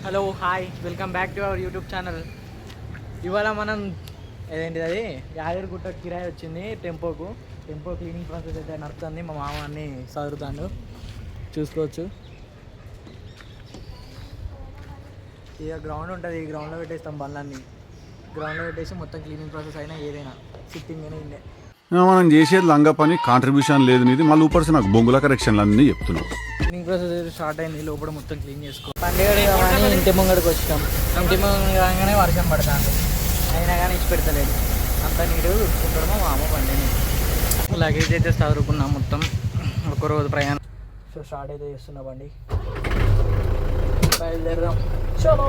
Hello hi welcome back to our YouTube channel. ఇవాళ మనం ఏదేంటిది అది యాదగిరిగుట్ట కిరాయి వచ్చింది టెంపో క్లీనింగ్ ప్రాసెస్ అయితే నడుస్తుంది. మా మామ అన్ని చదువుతాడు, చూసుకోవచ్చు. ఇక గ్రౌండ్ ఉంటుంది, ఈ గ్రౌండ్లో పెట్టేస్తాం బండ్లన్నీ. గ్రౌండ్లో పెట్టేసి మొత్తం క్లీనింగ్ ప్రాసెస్ అయినా ఏదైనా సిట్టింగ్ అయినా ఇండే మనం చేసేది లంగా పని, కాంట్రిబ్యూషన్ లేదు నీది. మళ్ళీ ఊపర్సి నాకు బొంగుల కరెక్షన్లు అన్నీ చెప్తున్నావు. క్లీనింగ్ ప్రాసెస్ స్టార్ట్ అయింది, లోపల మొత్తం క్లీన్ చేసుకో. పండుగ కానీ ఇంటి ముంగడికి వచ్చినాం. ఇంటి ముంగడి కాగానే వర్షం పడతాను, అయినా కానీ ఇచ్చి పెడతలేదు. అంతా నీరు చూసుకోవడమో మా అమ్మ పండిని. లగేజ్ అయితే చదువుకున్నాం మొత్తం, ఒకరోజు ప్రయాణం. సో స్టార్ట్ అయితే చేస్తున్నా బండి, బయలుదేరదాం. చలో.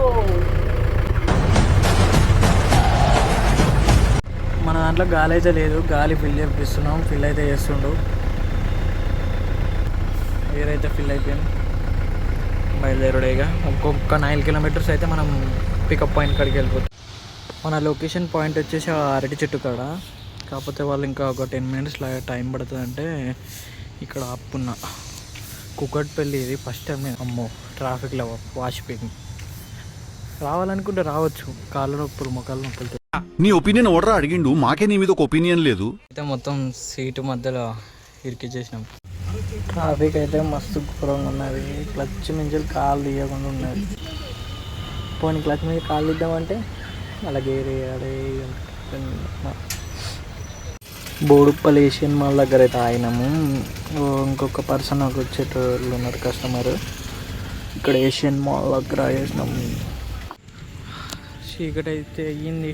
మన దాంట్లో గాలి అయితే లేదు, గాలి ఫిల్ చేపిస్తున్నాం. ఫిల్ అయితే చేస్తుండు, ఎయిర్ అయితే ఫిల్ అయిపోయింది. బయలుదేరుడేగా ఒక్కొక్క 9 కిలోమీటర్స్ అయితే మనం పికప్ పాయింట్ కాడికి వెళ్ళిపోతాం. మన లొకేషన్ పాయింట్ వచ్చేసి అరటి చెట్టు కాడ. కాకపోతే వాళ్ళు ఇంకా ఒక 10 మినిట్స్ టైం పడుతుంది అంటే ఇక్కడ ఆపుకున్నా. కుకట్పల్లి ఇది ఫస్ట్ టైం. అమ్మో ట్రాఫిక్లో వాసిపోయింది. రావాలనుకుంటే రావచ్చు, కాళ్ళ నొప్పులు మొక్కల నొప్పులతో. నీ ఒపీనియన్ ఓడరా అడిగిండు, మాకే నీ మీద ఒక ఒపీనియన్ లేదు. అయితే మొత్తం సీటు మధ్యలో ఇరికిచ్చేసినాం. ట్రాఫిక్ అయితే మస్తు ఘోరంగా ఉన్నది. క్లచ్ నుంచి కాలు తీయకుండా ఉన్నది. పోనీ క్లచ్ మీద కాలు తీద్దామంటే అలాగే బోడుప్పల్ ఏషియన్ మాల్ దగ్గర అయితే ఆగినాము. ఇంకొక పర్సన్ వచ్చేటోళ్ళు ఉన్నారు, కస్టమర్. ఇక్కడ ఏషియన్ మాల్ దగ్గర వేసినాము. చీకటి అయితే అయ్యింది,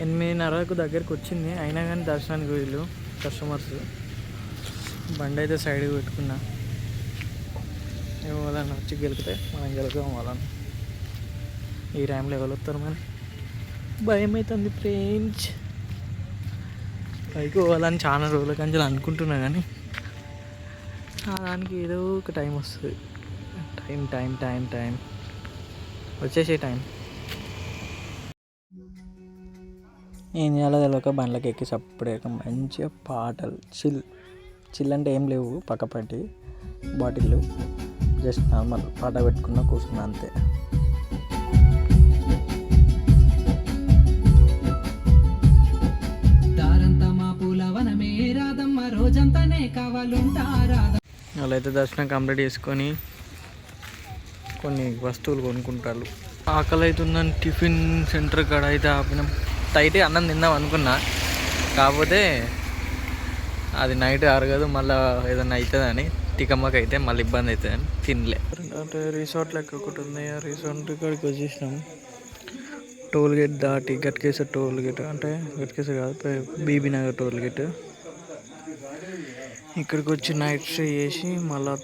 8:30కు దగ్గరికి వచ్చింది. అయినా కానీ దర్శనానికి వీళ్ళు కస్టమర్స్. బండి అయితే సైడ్కి పెట్టుకున్నా, వాళ్ళని వచ్చి గెలికితే మనం గెలుకుదాం వాళ్ళని. ఈ టైంలో ఎవరు వస్తారు మరి, భయం అవుతుంది ఫ్రెండ్స్. పైకి పోవాలని చాలా రోజుల కంచెలు అనుకుంటున్నా, కానీ దానికి ఏదో ఒక టైం వస్తుంది. టైం వచ్చేసే టైం. ఏం చేయాలో తెలియక బండ్లకి ఎక్కి సప్పుడేక మంచిగా పాటలు చిల్ అంటే ఏం లేవు, పక్కపట్టి బాటిళ్ళు, జస్ట్ నార్మల్ పాట పెట్టుకున్నా కూర్చున్నా అంతే. వాళ్ళైతే దర్శనం కంప్లీట్ చేసుకొని కొన్ని వస్తువులు కొనుక్కుంటారు. ఆకలి అవుతుందని టిఫిన్ సెంటర్ కాడ అయితే ఆపినాం. టైట్గా అన్నం తిందాం అనుకున్నా, కాకపోతే అది నైట్ అరగదు, మళ్ళీ ఏదన్నా అవుతుందని టికమ్మకి అయితే మళ్ళీ ఇబ్బంది అవుతుందని తినలే. అంటే రిసార్ట్ లెక్క ఒకటి ఉంది, ఆ రిసార్ట్ కాడికి వచ్చేసినాం. టోల్ గేట్ దాటి గట్కేసర్ టోల్ గేట్, అంటే గట్కేసర్ కాదు, బీబీనగర్ టోల్ గేట్. ఇక్కడికి వచ్చి నైట్ స్టే చేసి మళ్ళీ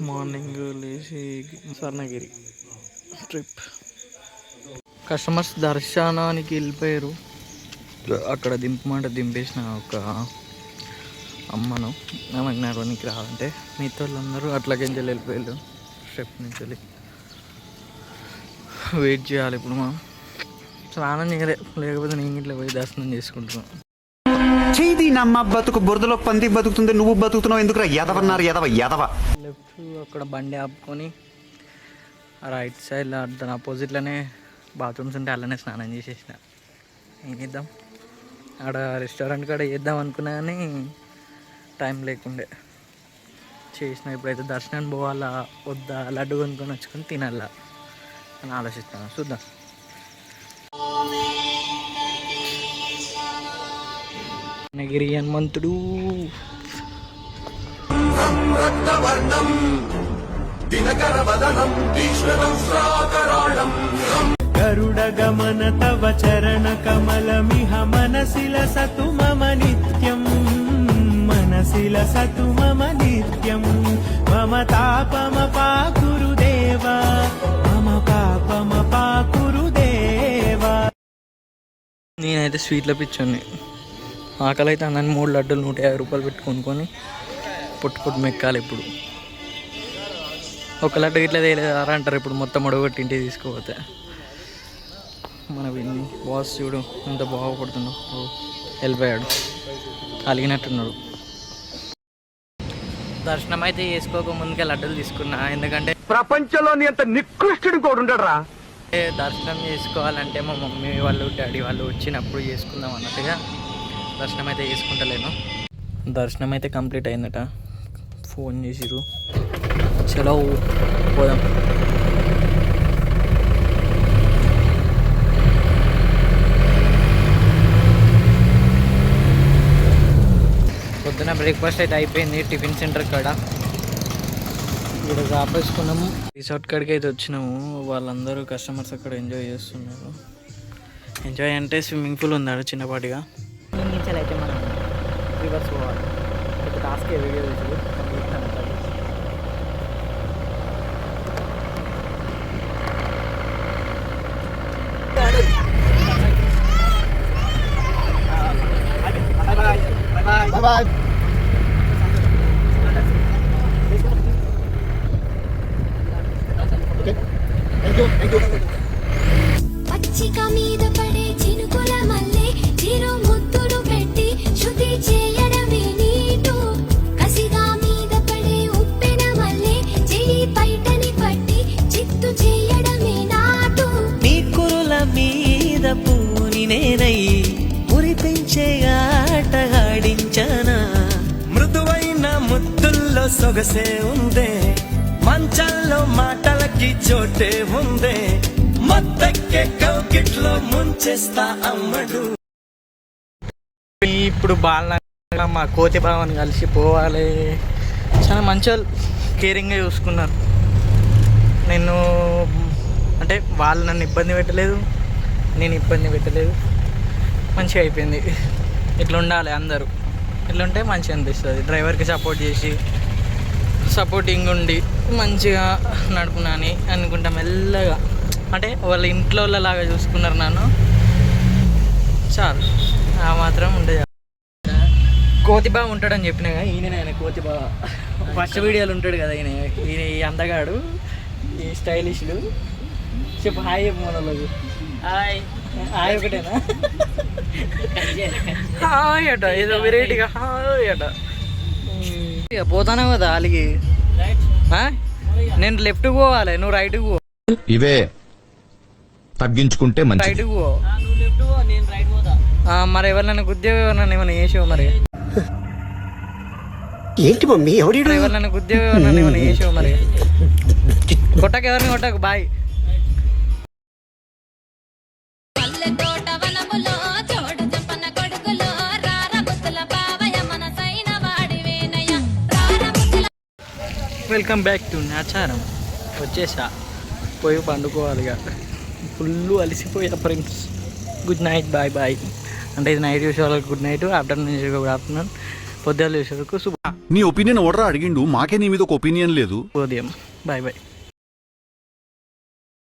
మార్నింగ్ లేచి స్వర్ణగిరి ట్రిప్. కస్టమర్స్ దర్శనానికి వెళ్ళిపోయారు. అక్కడ దింపమంటే దింపేసిన ఒక అమ్మను, ఆమెకు నడవడానికి రావాలంటే. మిగతా వాళ్ళందరూ అట్లాగేంచి వెళ్ళిపోయారు. స్టెప్ నుంచి వెళ్ళి వెయిట్ చేయాలి. ఇప్పుడు మనం స్నానం చేయలే, లేకపోతే నేను ఇట్లా పోయి దర్శనం చేసుకుంటున్నాను. చేది నమ్మ బతుకు బురదలో పంది బతుకుతుంది, నువ్వు బతుకుతున్నావు ఎందుకురా ఎదవన్నారు ఎదవ. లెఫ్ట్ అక్కడ బండి ఆపుకొని రైట్ సైడ్లో దాని ఆపోజిట్లోనే బాత్రూమ్స్ ఉంటే అలానే స్నానం చేసేసిన. ఏం చేద్దాం, ఆడ రెస్టారెంట్ కాడ చేద్దాం అనుకున్నా కానీ టైం లేకుండే చేసిన. ఇప్పుడైతే దర్శనానికి పోవాలా వద్దా, లడ్డు కొనుక్కొని వచ్చుకొని తినాలా అని ఆలోచిస్తాను. చూద్దాం. నగిరి హనుమంతుడు గరుడ గమన తవ చరణ కమలమిహ మనసిల సతు మమ నిత్యం, మనసిల సతు మమ నిత్యం. మమ తాపమ పాకురుదేవా, మమ పాపమ పాకురుదేవా. నేనైతే స్వీట్లో పిచ్చోని. ఆకలి అయితే అన్నీ 3 లడ్డూలు 150 రూపాయలు పెట్టి కొనుక్కొని పొట్టు మెక్కాలి. ఇప్పుడు ఒక లడ్డు ఇట్లా తేలేదారా అంటారు. ఇప్పుడు మొత్తం ఒడగొట్టి ఇంటికి తీసుకుపోతే మన బాస్ చూడు ఎంత బాగుపడుతున్నాడు. వెళ్ళిపోయాడు, అలిగినట్టున్నాడు. దర్శనం అయితే చేసుకోక ముందుకే లడ్డూలు తీసుకున్నా, ఎందుకంటే ప్రపంచంలోని అంత నికృష్టుడు కూడా ఉండడరా. దర్శనం చేసుకోవాలంటే మా మమ్మీ వాళ్ళు డాడీ వాళ్ళు వచ్చినప్పుడు చేసుకుందాం అన్నట్టుగా దర్శనం అయితే చేసుకుంటలేను. దర్శనం అయితే కంప్లీట్ అయిందట, ఫోన్ చేసిరు, చలో పోదాం. పొద్దున బ్రేక్ఫాస్ట్ అయితే అయిపోయింది టిఫిన్ సెంటర్ కాడ. ఇక్కడ ఆపేసుకున్నాము, రిసార్ట్ కాడికి అయితే వచ్చినాము. వాళ్ళందరూ కస్టమర్స్ అక్కడ ఎంజాయ్ చేస్తున్నారు. ఎంజాయ్ అంటే స్విమ్మింగ్ పూల్ ఉంది ఆడ చిన్నపాటిగా. నుంచి అయితే మనం రివర్స్ పోవాలి. ఇప్పుడు టాస్క్ వీడియో చేసి పచ్చిక మీద పడే చినుకుల మల్లె చిరు ముద్దులు పెట్టి శుద్ధి చేయడమే నీటు. కసిగా మీద పడే ఉప్పెన మల్లె చెడి పైటని పట్టి చిత్తు చేయడమే నాటు. నీ కురుల మీద పూని నేనై మురిపించే ఆటగాడించనా. మృదువైన ముద్దుల్లో సొగసే ఉందే, మంచంలో మాటలకి చోటే ఉందే. మత్తెక్కే కౌకిట్లో ముంచేస్తా అమ్మడు. ఇప్పుడు బాగా మా కోతి బావని కలిసి పోవాలి. చాలా మంచి వాళ్ళు, కేరింగ్గా చూసుకున్నారు. నేను అంటే వాళ్ళు నన్ను ఇబ్బంది పెట్టలేదు, నేను ఇబ్బంది పెట్టలేదు. మంచిగా అయిపోయింది. ఇట్లా ఉండాలి అందరూ, ఇట్లుంటే మంచిగా అనిపిస్తుంది. డ్రైవర్కి సపోర్ట్ చేసి సపోర్టింగ్ ఉండి మంచిగా నడుపునా అని అనుకుంటా. మెల్లగా అంటే వాళ్ళ ఇంట్లో లాగా చూసుకున్నారు నన్ను, చాలు. ఆ మాత్రం ఉండే. కోతి బావ ఉంటాడని చెప్పినా కదా, ఈయన ఆయన కోతి బావ. ఫస్ట్ వీడియోలు ఉంటాడు కదా ఈయన ఈ అందగాడు, ఈ స్టైలిష్లు. చెప్పు హాయ్ చెప్పు మనలోకి. హాయ్ హాయ్ ఒకటేనా? హాయ్ అట, ఏదో వెరైటీగా హాయ్ అట. ఇక పోతానే కదా అలిగి. నేను లెఫ్ట్కి పోవాలి, నువ్వు రైట్కి పో. ఇవే తగ్గించుకుంటే మంచిది. రైట్కి పో. మరి ఎవరినైనా గుద్దేవి, ఎవరినైనా ఏమైనా చేసావు? మరి ఏంటి మమ్మీ ఎవడు ఎవరినైనా గుద్దేవి, ఎవరినైనా ఏమైనా చేసావు? మరి కొట్టకు, ఎవరిని కొట్టకు. బాయ్. పల్లెతోట వనములో చోడు చెప్పన కొడుకులో రారబుతుల బావయ మనసైన వాడివేనయ. రారబుతుల వెల్కమ్ బ్యాక్ టు నాచారం. వచ్చేసా, పోయి పండుకోవాలి ఇక. ఫుల్ అలిసిపోయా friends. Good night, bye bye. అంటే ఇది నైట్ చూసే వాళ్ళకి గుడ్ నైట్, ఆఫ్టర్నూన్ చూసే గుడ్ ఆఫ్టర్నూన్, పొద్దున్న చూసే వాళ్ళకు శుభ నీ ఒపీనియన్ ఓడరా అడిగిండు, మాకే నీ మీద ఒక ఒపీనియన్ లేదు. ఉదయం. Bye bye.